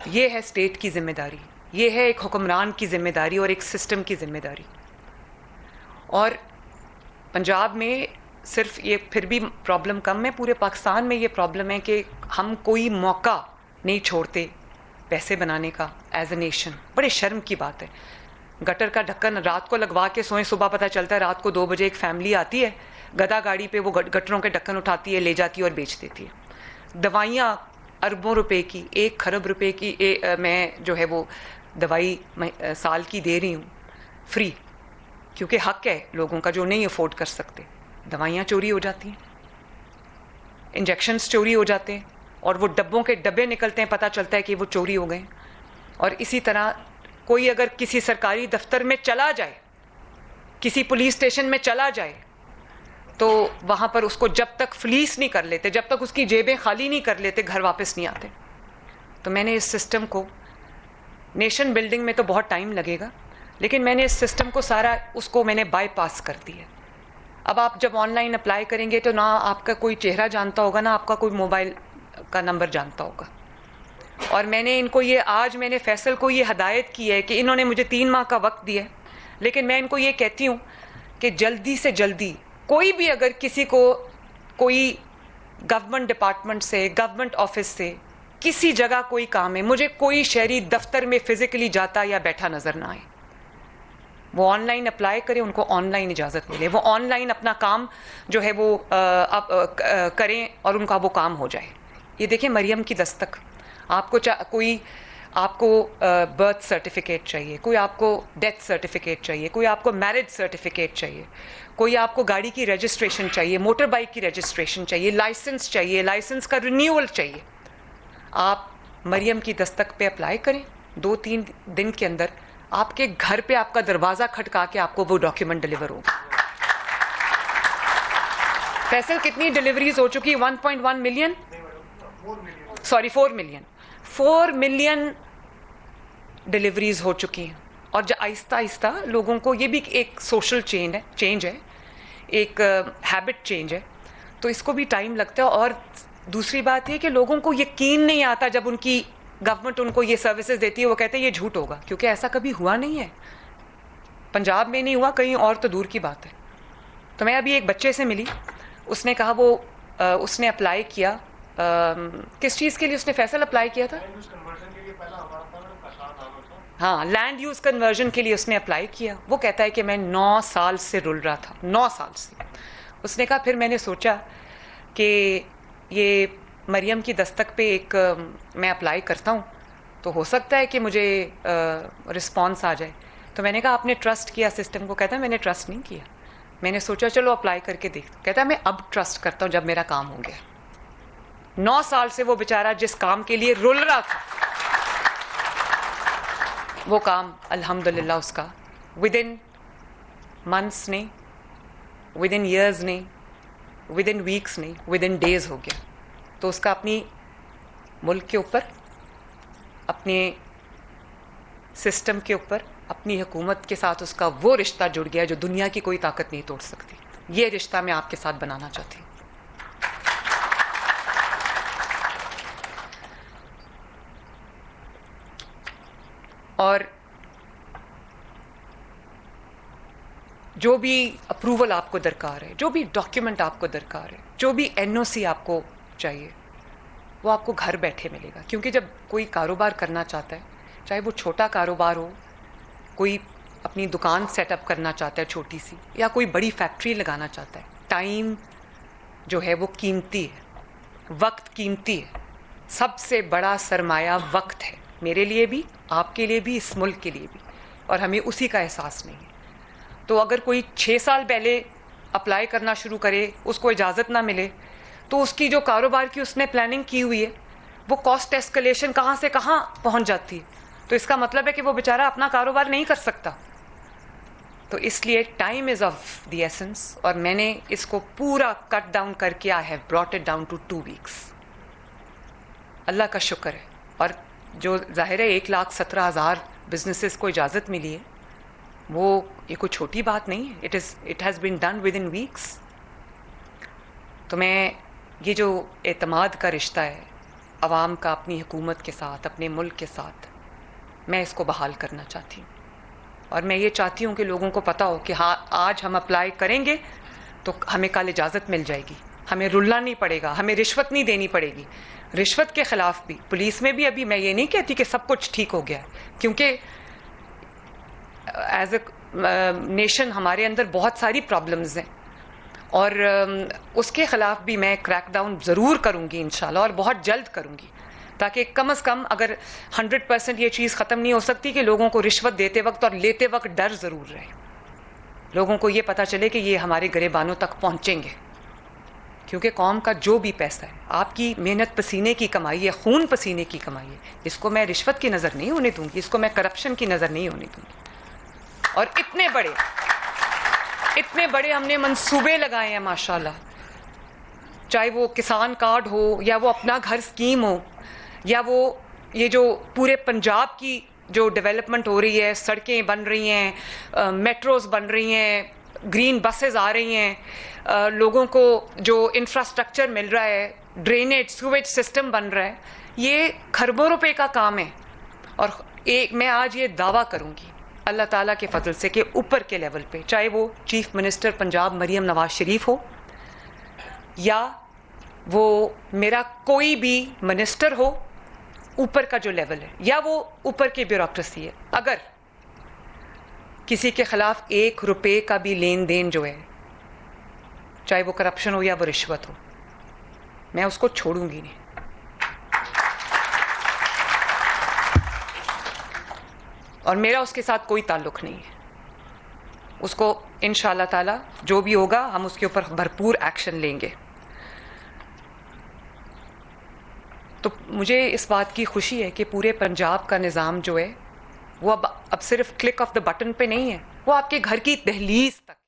یہ ہے اسٹیٹ کی ذمہ داری, یہ ہے ایک حکمران کی ذمہ داری اور ایک سسٹم کی ذمہ داری. اور پنجاب میں صرف یہ پھر بھی پرابلم کم ہے, پورے پاکستان میں یہ پرابلم ہے کہ ہم کوئی موقع نہیں چھوڑتے پیسے بنانے کا ایز اے نیشن. بڑے شرم کی بات ہے. گٹر کا ڈھکن رات کو لگوا کے سوئیں, صبح پتہ چلتا ہے رات کو 2 بجے ایک فیملی آتی ہے گدا گاڑی پہ, وہ گٹروں کے ڈھکن اٹھاتی ہے, لے جاتی ہے اور بیچ دیتی ہے. دوائیاں اربوں روپے کی, 1 خرب روپے کی میں جو ہے وہ دوائی سال کی دے رہی ہوں فری, کیونکہ حق ہے لوگوں کا جو نہیں افورڈ کر سکتے. دوائیاں چوری ہو جاتی ہیں, انجیکشنز چوری ہو جاتے ہیں, اور وہ ڈبوں کے ڈبے نکلتے ہیں, پتہ چلتا ہے کہ وہ چوری ہو گئے. اور اسی طرح کوئی اگر کسی سرکاری دفتر میں چلا جائے, کسی پولیس اسٹیشن میں چلا جائے, تو وہاں پر اس کو جب تک فلیس نہیں کر لیتے, جب تک اس کی جیبیں خالی نہیں کر لیتے, گھر واپس نہیں آتے. تو میں نے اس سسٹم کو, نیشن بلڈنگ میں تو بہت ٹائم لگے گا, لیکن میں نے اس سسٹم کو سارا اس کو میں نے بائی پاس کر دیا. اب آپ جب آن لائن اپلائی کریں گے تو نہ آپ کا کوئی چہرہ جانتا ہوگا, نہ آپ کا کوئی موبائل کا نمبر جانتا ہوگا. اور میں نے ان کو یہ, آج میں نے فیصل کو یہ ہدایت کی ہے کہ انہوں نے مجھے 3 ماہ کا وقت دیا ہے, لیکن میں ان کو یہ کہتی ہوں کہ جلدی سے جلدی کوئی بھی اگر کسی کو کوئی گورنمنٹ ڈپارٹمنٹ سے, گورنمنٹ آفس سے کسی جگہ کوئی کام ہے, مجھے کوئی شہری دفتر میں فزیکلی جاتا یا بیٹھا نظر نہ آئے, وہ آن لائن اپلائی کریں, ان کو آن لائن اجازت ملے, وہ آن لائن اپنا کام جو ہے وہ کریں اور ان کا وہ کام ہو جائے. یہ دیکھیں مریم کی دستک, آپ کو کوئی آپ کو برتھ سرٹیفکیٹ چاہیے, کوئی آپ کو ڈیتھ سرٹیفکیٹ چاہیے, کوئی آپ کو میرج سرٹیفکیٹ چاہیے, کوئی آپ کو گاڑی کی رجسٹریشن چاہیے, موٹر بائک کی رجسٹریشن چاہیے, لائسنس چاہیے, لائسنس کا رینیول چاہیے. آپ مریم کی دستک پہ اپلائی کریں, 2-3 دن کے اندر آپ کے گھر پہ آپ کا دروازہ کھٹکا کے آپ کو وہ ڈاکیومنٹ ڈلیور ہوگا. فیصل کتنی ڈلیوریز ہو چکی؟ 1.1 million, sorry 4 million, 4 million deliveries ہو چکی ہیں. اور آہستہ آہستہ لوگوں کو, یہ بھی ایک سوشل چینج ہے, ایک ہیبٹ چینج ہے, تو اس کو بھی ٹائم لگتا ہے. اور دوسری بات یہ کہ لوگوں کو یقین نہیں آتا جب ان کی گورنمنٹ ان کو یہ سروسز دیتی ہے, وہ کہتے ہیں یہ جھوٹ ہوگا, کیونکہ ایسا کبھی ہوا نہیں ہے. پنجاب میں نہیں ہوا, کہیں اور تو دور کی بات ہے. تو میں ابھی ایک بچے سے ملی, اس نے کہا وہ اس نے اپلائی کیا, کس چیز کے لیے اس نے فیصل اپلائی کیا تھا؟ ہاں, لینڈ یوز کنورژن کے لیے اس نے اپلائی کیا. وہ کہتا ہے کہ میں 9 سال سے رل رہا تھا, 9 سال سے. اس نے کہا پھر میں نے سوچا کہ یہ مریم کی دستک پہ ایک میں اپلائی کرتا ہوں تو ہو سکتا ہے کہ مجھے رسپانس آ جائے. تو میں نے کہا آپ نے ٹرسٹ کیا سسٹم کو؟ کہتا ہے میں نے ٹرسٹ نہیں کیا, میں نے سوچا چلو اپلائی کر کے دیکھ. کہتا ہے میں اب ٹرسٹ کرتا ہوں جب میرا کام ہو گیا. 9 سال سے وہ بیچارہ جس کام کے لیے رل رہا تھا, وہ کام الحمدللہ اس کا ود ان منتھس نہیں, ود ان ایئرز نہیں, ود ان ویکس نہیں, ود ان ڈیز ہو گیا. تو اس کا اپنی ملک کے اوپر, اپنے سسٹم کے اوپر, اپنی حکومت کے ساتھ اس کا وہ رشتہ جڑ گیا جو دنیا کی کوئی طاقت نہیں توڑ سکتی. یہ رشتہ میں آپ کے ساتھ بنانا چاہتی ہوں. اور جو بھی اپروول آپ کو درکار ہے, جو بھی ڈاکیومنٹ آپ کو درکار ہے, جو بھی NOC آپ کو چاہیے, وہ آپ کو گھر بیٹھے ملے گا. کیونکہ جب کوئی کاروبار کرنا چاہتا ہے, چاہے وہ چھوٹا کاروبار ہو, کوئی اپنی دکان سیٹ اپ کرنا چاہتا ہے چھوٹی سی, یا کوئی بڑی فیکٹری لگانا چاہتا ہے, ٹائم جو ہے وہ قیمتی ہے, وقت قیمتی ہے. سب سے بڑا سرمایہ وقت ہے, میرے لیے بھی, آپ کے لیے بھی, اس ملک کے لیے بھی, اور ہمیں اسی کا احساس نہیں ہے. تو اگر کوئی 6 سال پہلے اپلائی کرنا شروع کرے, اس کو اجازت نہ ملے, تو اس کی جو کاروبار کی اس نے پلاننگ کی ہوئی ہے, وہ کاسٹ ایسکلیشن کہاں سے کہاں پہنچ جاتی ہے. تو اس کا مطلب ہے کہ وہ بیچارہ اپنا کاروبار نہیں کر سکتا. تو اس لیے time is of the essence, اور میں نے اس کو پورا کٹ ڈاؤن کر کے I have brought it down to 2 weeks. اللہ کا شکر ہے. اور جو ظاہر ہے 1,17,000 بزنسز کو اجازت ملی ہے, وہ یہ کوئی چھوٹی بات نہیں ہے. It has been done within weeks. تو میں یہ جو اعتماد کا رشتہ ہے, عوام کا اپنی حکومت کے ساتھ، اپنے ملک کے ساتھ، میں اس کو بحال کرنا چاہتی ہوں. اور میں یہ چاہتی ہوں کہ لوگوں کو پتہ ہو کہ ہاں آج ہم اپلائی کریں گے تو ہمیں کل اجازت مل جائے گی، ہمیں رلنا نہیں پڑے گا، ہمیں رشوت نہیں دینی پڑے گی. رشوت کے خلاف بھی پولیس میں بھی ابھی میں یہ نہیں کہتی کہ سب کچھ ٹھیک ہو گیا ہے، کیونکہ ایز اے نیشن ہمارے اندر بہت ساری پرابلمز ہیں، اور اس کے خلاف بھی میں کریک ڈاؤن ضرور کروں گی انشاءاللہ، اور بہت جلد کروں گی، تاکہ کم از کم اگر 100% یہ چیز ختم نہیں ہو سکتی کہ لوگوں کو رشوت دیتے وقت اور لیتے وقت ڈر ضرور رہے، لوگوں کو یہ پتہ چلے کہ یہ ہمارے گریبانوں تک پہنچیں گے. کیونکہ قوم کا جو بھی پیسہ ہے، آپ کی محنت پسینے کی کمائی ہے، خون پسینے کی کمائی ہے، اس کو میں رشوت کی نظر نہیں ہونے دوں گی، اس کو میں کرپشن کی نظر نہیں ہونے دوں گی. اور اتنے بڑے ہم نے منصوبے لگائے ہیں ماشاءاللہ، چاہے وہ کسان کارڈ ہو، یا وہ اپنا گھر اسکیم ہو، یا وہ یہ جو پورے پنجاب کی جو ڈیولپمنٹ ہو رہی ہے، سڑکیں بن رہی ہیں، میٹروز بن رہی ہیں، گرین بسز آ رہی ہیں، لوگوں کو جو انفراسٹرکچر مل رہا ہے، ڈرینیج سویج سسٹم بن رہا ہے، یہ کھربوں روپے کا کام ہے. اور میں آج یہ دعویٰ کروں گی اللہ تعالیٰ کے فضل سے کہ اوپر کے لیول پہ، چاہے وہ چیف منسٹر پنجاب مریم نواز شریف ہو، یا وہ میرا کوئی بھی منسٹر ہو، اوپر کا جو لیول ہے، یا وہ اوپر کی بیوروکریسی ہے، اگر کسی کے خلاف 1 روپے کا بھی لین دین جو ہے، چاہے وہ کرپشن ہو یا وہ رشوت ہو، میں اس کو چھوڑوں گی نہیں. اور میرا اس کے ساتھ کوئی تعلق نہیں ہے. اس کو انشاءاللہ تعالی جو بھی ہوگا ہم اس کے اوپر بھرپور ایکشن لیں گے. تو مجھے اس بات کی خوشی ہے کہ پورے پنجاب کا نظام جو ہے وہ اب صرف کلک آف دا بٹن پہ نہیں ہے، وہ آپ کے گھر کی دہلیز تک